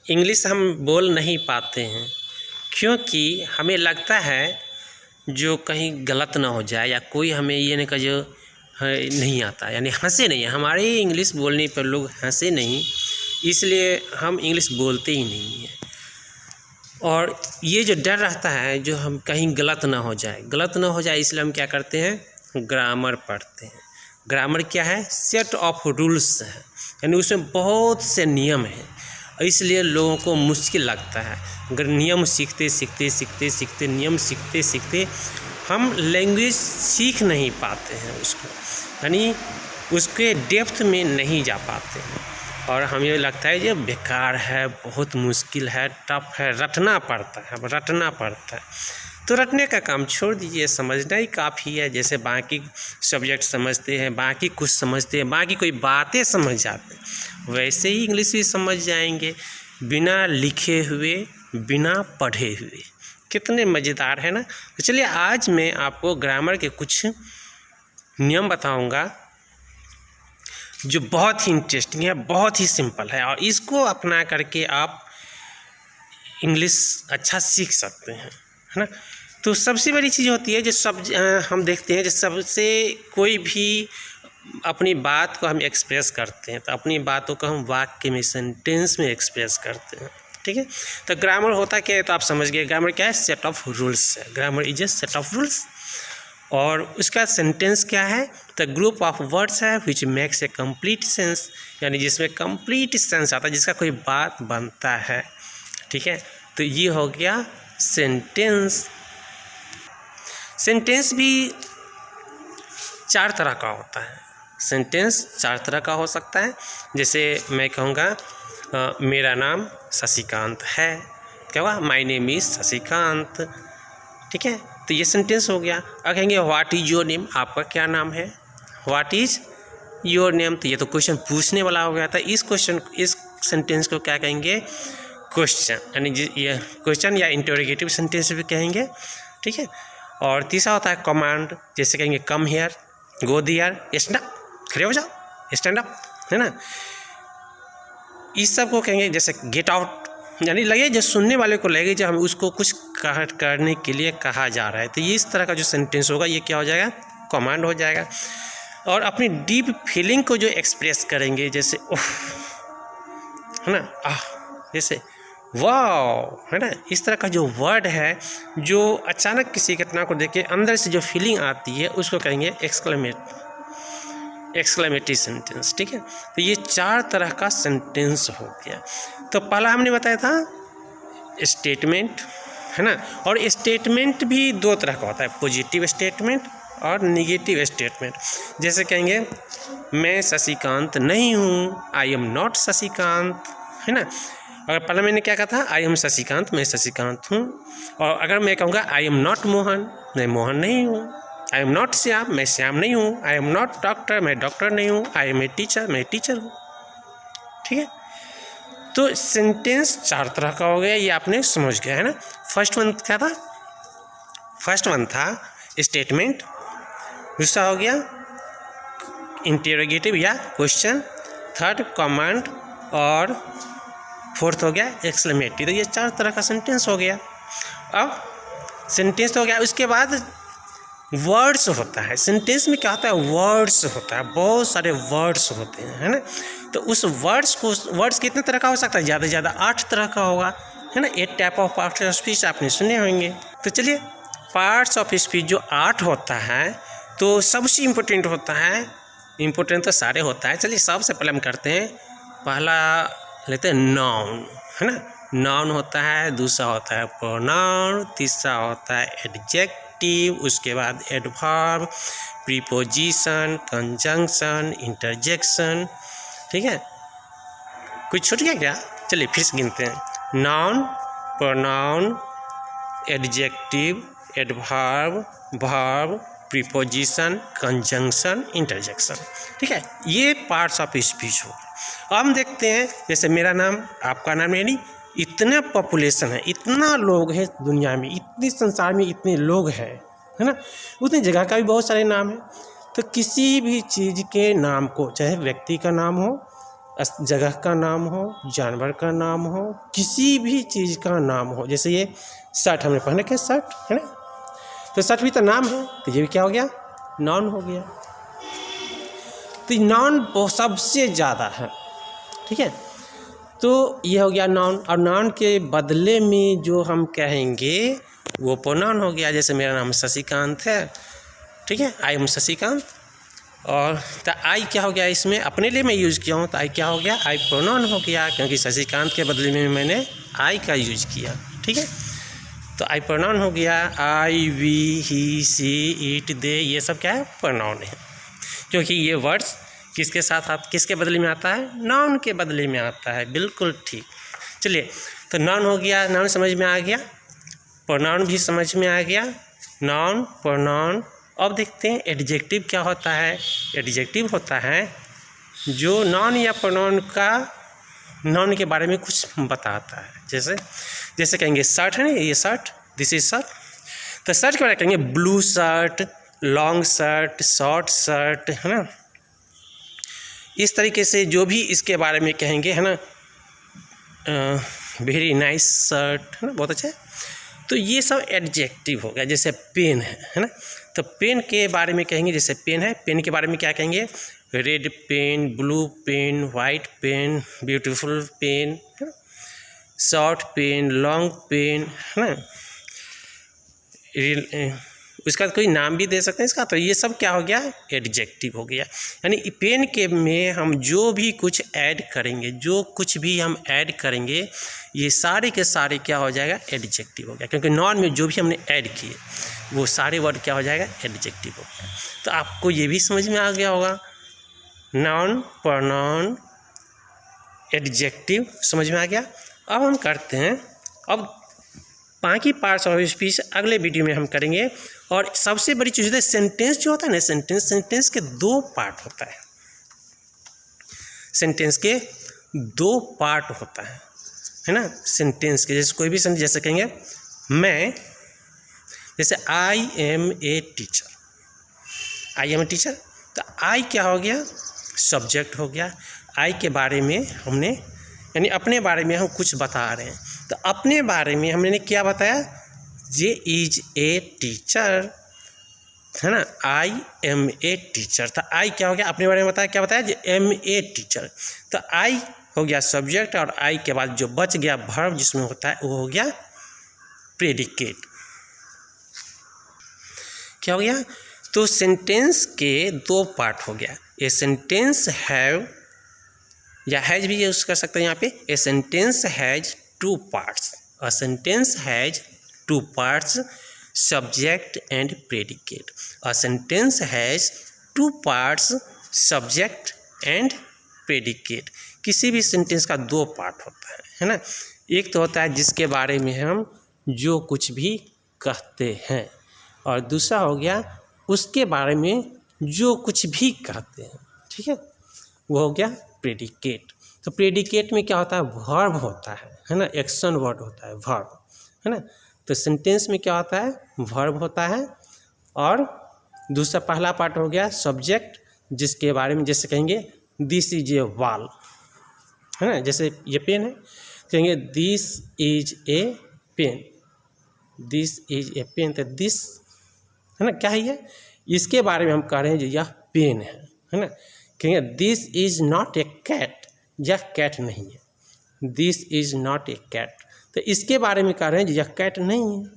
English हम बोल नहीं पाते हैं क्योंकि हमें लगता है जो कहीं गलत ना हो जाए या कोई हमें ये नहीं कहे जो नहीं आता, यानी हंसे नहीं, हमारे इंग्लिश बोलने पर लोग हंसे नहीं, इसलिए हम इंग्लिश बोलते ही नहीं हैं। और ये जो डर रहता है जो हम कहीं गलत ना हो जाए, इसलिए हम क्या करते हैं, ग्रामर पढ़ते हैं। ग्रामर क्या है, सेट ऑफ रूल्स है, यानी उसमें बहुत से नियम हैं, इसलिए लोगों को मुश्किल लगता है। अगर नियम सीखते नियम सीखते हम लैंग्वेज सीख नहीं पाते हैं उसको, यानी उसके डेप्थ में नहीं जा पाते हैं, और हमें लगता है ये बेकार है, बहुत मुश्किल है, टफ है, रटना पड़ता है। तो रटने का काम छोड़ दीजिए, समझना ही काफ़ी है। जैसे बाकी सब्जेक्ट समझते हैं, बाकी कुछ समझते हैं, बाकी कोई बातें समझ जाते हैं, वैसे ही इंग्लिश भी समझ जाएंगे, बिना लिखे हुए, बिना पढ़े हुए। कितने मज़ेदार है ना। तो चलिए आज मैं आपको ग्रामर के कुछ नियम बताऊंगा जो बहुत ही इंटरेस्टिंग है, बहुत ही सिंपल है, और इसको अपना करके आप इंग्लिश अच्छा सीख सकते हैं, है ना। तो सबसे बड़ी चीज़ होती है जो हम देखते हैं, जो सबसे कोई भी अपनी बात को हम एक्सप्रेस करते हैं, तो अपनी बातों को हम वाक्य में, सेंटेंस में एक्सप्रेस करते हैं, ठीक है। तो ग्रामर होता क्या है, तो आप समझ गए, ग्रामर क्या है, सेट ऑफ रूल्स है। Grammar is a set of rules. और उसका सेंटेंस क्या है, तो ग्रुप ऑफ वर्ड्स है which makes a complete sense, यानी जिसमें कंप्लीट सेंस आता है, जिसका कोई बात बनता है, ठीक है। तो ये हो गया सेंटेंस। सेंटेंस भी 4 तरह का होता है, सेंटेंस 4 तरह का हो सकता है। जैसे मैं कहूँगा मेरा नाम शशिकांत है, क्या हुआ, माय नेम इज़ शशिकांत, ठीक है। तो ये सेंटेंस हो गया। अब कहेंगे व्हाट इज़ योर नेम, आपका क्या नाम है, व्हाट इज़ योर नेम, तो ये तो क्वेश्चन पूछने वाला हो गया था। इस सेंटेंस को क्या कहेंगे, क्वेश्चन, यानी ये क्वेश्चन या इंटरोगेटिव सेंटेंस भी कहेंगे, ठीक है। और तीसरा होता है कमांड, जैसे कहेंगे come here, go there, stand up, खड़े हो जाओ, स्टैंड अप, है ना। इस सब को कहेंगे जैसे गेट आउट, यानी लगे जो सुनने वाले को लगे जो हमें उसको कुछ करने के लिए कहा जा रहा है, तो ये इस तरह का जो सेंटेंस होगा ये क्या हो जाएगा, कमांड हो जाएगा। और अपनी डीप फीलिंग को जो एक्सप्रेस करेंगे, जैसे ओह, है ना, आह, जैसे वाओ, है ना, इस तरह का जो वर्ड है, जो अचानक किसी घटना को देख के अंदर से जो फीलिंग आती है, उसको कहेंगे एक्सक्लेमेटरी सेंटेंस, ठीक है। तो ये 4 तरह का सेंटेंस हो गया। तो पहला हमने बताया था स्टेटमेंट, है ना, और स्टेटमेंट भी 2 तरह का होता है, पॉजिटिव स्टेटमेंट और निगेटिव स्टेटमेंट। जैसे कहेंगे मैं शशिकांत नहीं हूँ, आई एम नॉट शशिकांत, है ना। अगर पहले मैंने क्या कहा था, आई एम शशिकांत, मैं शशिकांत हूँ। और अगर मैं कहूँगा आई एम नॉट मोहन, मैं मोहन नहीं हूँ। आई एम नॉट श्याम, मैं श्याम नहीं हूँ। आई एम नॉट डॉक्टर, मैं डॉक्टर नहीं हूँ। आई एम ए टीचर, मैं टीचर हूँ, ठीक है। तो सेंटेंस 4 तरह का हो गया, ये आपने समझ गया, है ना। फर्स्ट वन क्या था, फर्स्ट वन था स्टेटमेंट, दूसरा हो गया इंटरोगेटिव या क्वेश्चन, थर्ड कमांड, और फोर्थ हो गया एक्सक्लेमेटरी। तो ये 4 तरह का सेंटेंस हो गया। अब सेंटेंस तो हो गया, उसके बाद वर्ड्स होता है। सेंटेंस में क्या होता है, वर्ड्स होता है, बहुत सारे वर्ड्स होते हैं, है ना। तो उस वर्ड्स कितने तरह का हो सकता है, ज़्यादा से ज़्यादा 8 तरह का होगा, है ना। 8 type of parts of speech आपने सुने होंगे। तो चलिए पार्ट्स ऑफ स्पीच जो 8 होता है, तो सबसे इम्पोर्टेंट होता है, इम्पोर्टेंट तो सारे होता है, चलिए सबसे पहले हम करते हैं, पहला लेते हैं नाउन, है ना। नाउन होता है, दूसरा होता है प्रोनाउन, तीसरा होता है एडजेक्टिव, उसके बाद एडवर्ब, प्रीपोजिशन, कंजंक्शन, इंटरजेक्शन, ठीक है। कुछ छूट गया क्या, चलिए फिर से गिनते हैं, noun, pronoun, adjective, adverb, verb, preposition, conjunction, interjection, ठीक है। ये पार्ट्स ऑफ स्पीच हो। अब हम देखते हैं, जैसे मेरा नाम, आपका नाम, यानी इतना पॉपुलेशन है, इतना लोग हैं दुनिया में, इतनी संसार में इतने लोग हैं, है ना, उतनी जगह का भी बहुत सारे नाम हैं। तो किसी भी चीज़ के नाम को, चाहे व्यक्ति का नाम हो जगह का नाम हो, जानवर का नाम हो, किसी भी चीज़ का नाम हो। जैसे ये शर्ट हमने पहने के शर्ट है ना, तो शर्ट भी तो नाम है, तो ये भी क्या हो गया, नाउन हो गया। तो नाउन सबसे ज़्यादा है, ठीक है। तो ये हो गया नाउन, और नाउन के बदले में जो हम कहेंगे वो प्रोनाउन हो गया। जैसे मेरा नाम शशिकांत है, ठीक है, आई एम शशिकांत, और तो आई क्या हो गया, इसमें अपने लिए मैं यूज़ किया हूँ, तो आई क्या हो गया, आई प्रोनाउन हो गया, क्योंकि शशिकांत के बदले में मैंने आई का यूज किया, ठीक है। तो आई प्रोनाउन हो गया। आई, वी, ही, सी, इट, दे, ये सब क्या है, प्रोनाउन है, क्योंकि ये वर्ड्स किसके साथ किसके बदले में आता है, नाउन के बदले में आता है। बिल्कुल ठीक। चलिए, तो नाउन हो गया, नाउन समझ में आ गया, प्रोनाउन भी समझ में आ गया, नाउन प्रोनाउन। अब देखते हैं एडजेक्टिव क्या होता है। एडजेक्टिव होता है जो नाउन या प्रोनाउन का, नाउन के बारे में कुछ बताता है। जैसे कहेंगे शर्ट है ना, ये शर्ट, दिस इज शर्ट, तो शर्ट के बारे में कहेंगे blue shirt, long shirt, short shirt, है ना। इस तरीके से जो भी इसके बारे में कहेंगे, है ना, वेरी नाइस शर्ट, है ना, बहुत अच्छा है। तो ये सब एडजेक्टिव हो गया। जैसे पेन है ना, तो पेन के बारे में कहेंगे, जैसे पेन है, पेन के बारे में क्या कहेंगे, red pen, blue pen, white pen, beautiful pen, है ना, शॉर्ट पेन, लॉन्ग पेन, है ना। उसका कोई नाम भी दे सकते हैं इसका। तो ये सब क्या हो गया, एडजेक्टिव हो गया। यानी पेन के में हम जो भी कुछ ऐड करेंगे, जो कुछ भी हम ऐड करेंगे, ये सारे के सारे क्या हो जाएगा, एडजेक्टिव हो गया, क्योंकि नाउन में जो भी हमने ऐड किए वो सारे वर्ड क्या हो जाएगा, एडजेक्टिव हो गया। तो आपको ये भी समझ में आ गया होगा, नाउन प्रोनाउन एडजेक्टिव समझ में आ गया। अब हम करते हैं, अब बाकी पार्ट्स ऑफ स्पीच अगले वीडियो में हम करेंगे। और सबसे बड़ी चीज़ है सेंटेंस जो होता है ना, सेंटेंस के दो पार्ट होता है। सेंटेंस के दो पार्ट होता है ना। सेंटेंस के जैसे कोई भी सेंटेंस, जैसे कहेंगे मैं, जैसे I am a teacher, I am a teacher, तो आई क्या हो गया, सब्जेक्ट हो गया। आई के बारे में हमने, यानी अपने बारे में हम कुछ बता रहे हैं, तो अपने बारे में हमने क्या बताया, ये इज ए टीचर, है ना, आई एम ए टीचर। तो आई क्या हो गया, अपने बारे में बताया, क्या बताया, ये एम ए टीचर। तो आई हो गया सब्जेक्ट, और आई के बाद जो बच गया वर्ब जिसमें होता है वो हो गया प्रेडिकेट। क्या हो गया, तो सेंटेंस के दो पार्ट हो गया। ए सेंटेंस हैव, या हैज भी यूज कर सकते हैं यहाँ पे। A sentence has two parts, a sentence has two parts, subject and predicate. A sentence has two parts, subject and predicate. किसी भी सेंटेंस का दो पार्ट होता है ना। एक तो होता है जिसके बारे में हम जो कुछ भी कहते हैं, और दूसरा हो गया उसके बारे में जो कुछ भी कहते हैं, ठीक है, वो हो गया प्रेडिकेट। तो प्रेडिकेट में क्या होता है, वर्ब होता है ना, एक्शन वर्ड होता है, वर्ब, है ना। तो सेंटेंस में क्या होता है, वर्ब होता है, और दूसरा पहला पार्ट हो गया सब्जेक्ट, जिसके बारे में जैसे कहेंगे दिस इज ए वॉल, है ना, जैसे ये पेन है, कहेंगे this is a pen, this is a pen. तो दिस, है ना, क्या है ये, इसके बारे में हम कह रहे हैं जो यह पेन है ना। कहेंगे this is not a cat, यह कैट नहीं है, this is not a cat. तो इसके बारे में कह रहे हैं यह कैट नहीं है,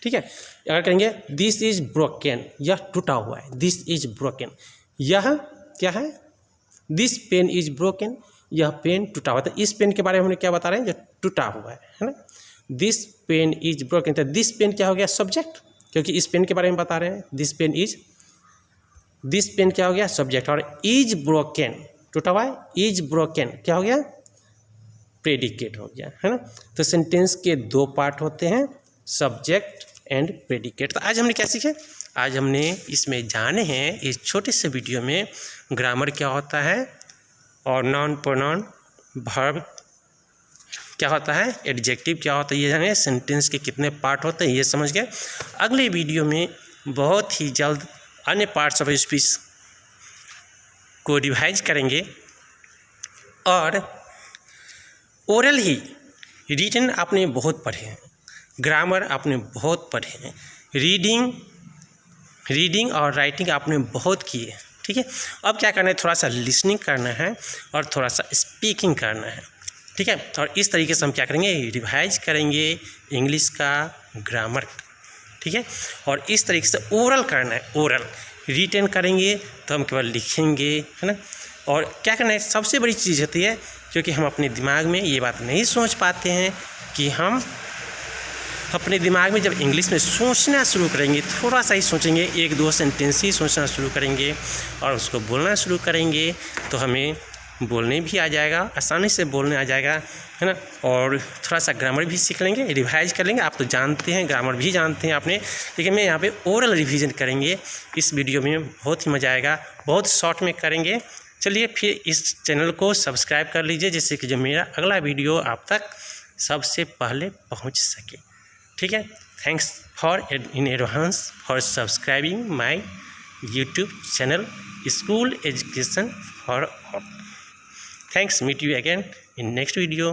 ठीक है। अगर कहेंगे दिस इज ब्रोकन, यह टूटा हुआ है, दिस इज ब्रोकन, यह क्या है, दिस पेन इज ब्रोकन, यह पेन टूटा हुआ है। तो इस पेन के बारे में हमने क्या बता रहे हैं, जो टूटा हुआ है ना। दिस पेन इज ब्रोकन, तो दिस पेन क्या हो गया, सब्जेक्ट, क्योंकि इस पेन के बारे में बता रहे हैं। दिस पेन क्या हो गया, सब्जेक्ट, और इज ब्रोकन, टूटा हुआ है, इज ब्रोकन क्या हो गया, प्रेडिकेट हो गया, है ना। तो सेंटेंस के दो पार्ट होते हैं, सब्जेक्ट एंड प्रेडिकेट। तो आज हमने क्या सीखे, आज हमने इसमें जाने हैं इस छोटे से वीडियो में ग्रामर क्या होता है, और नाउन प्रोनाउन वर्ब क्या होता है, एडजेक्टिव क्या होता है, ये जाने, सेंटेंस के कितने पार्ट होते हैं ये समझ गए। अगले वीडियो में बहुत ही जल्द अन्य पार्ट्स ऑफ स्पीच को रिवाइज करेंगे। और ओरल ही, रिटन आपने बहुत पढ़े हैं, ग्रामर आपने बहुत पढ़े हैं, रीडिंग और राइटिंग आपने बहुत किए, ठीक है। अब क्या करना है, थोड़ा सा लिसनिंग करना है और थोड़ा सा स्पीकिंग करना है, ठीक है। और इस तरीके से हम क्या करेंगे, रिवाइज करेंगे इंग्लिश का ग्रामर, ठीक है। और इस तरीके से ओरल करना है, ओरल रिटन करेंगे तो हम केवल लिखेंगे, है ना। और क्या करना है, सबसे बड़ी चीज़ होती है, क्योंकि हम अपने दिमाग में ये बात नहीं सोच पाते हैं कि हम अपने दिमाग में जब इंग्लिश में सोचना शुरू करेंगे, थोड़ा सा ही सोचेंगे, 1-2 सेंटेंस ही सोचना शुरू करेंगे और उसको बोलना शुरू करेंगे तो हमें बोलने भी आ जाएगा, आसानी से बोलने आ जाएगा, है ना। और थोड़ा सा ग्रामर भी सीख लेंगे, रिवाइज कर लेंगे। आप तो जानते हैं, ग्रामर भी जानते हैं आपने, लेकिन मैं यहाँ पे ओरल रिवीजन करेंगे इस वीडियो में, बहुत ही मज़ा आएगा, बहुत शॉर्ट में करेंगे। चलिए फिर इस चैनल को सब्सक्राइब कर लीजिए, जिससे कि जो मेरा अगला वीडियो आप तक सबसे पहले पहुँच सके, ठीक है। Thanks for in advance for subscribing my YouTube channel school education for all. Thanks, meet you again in next video.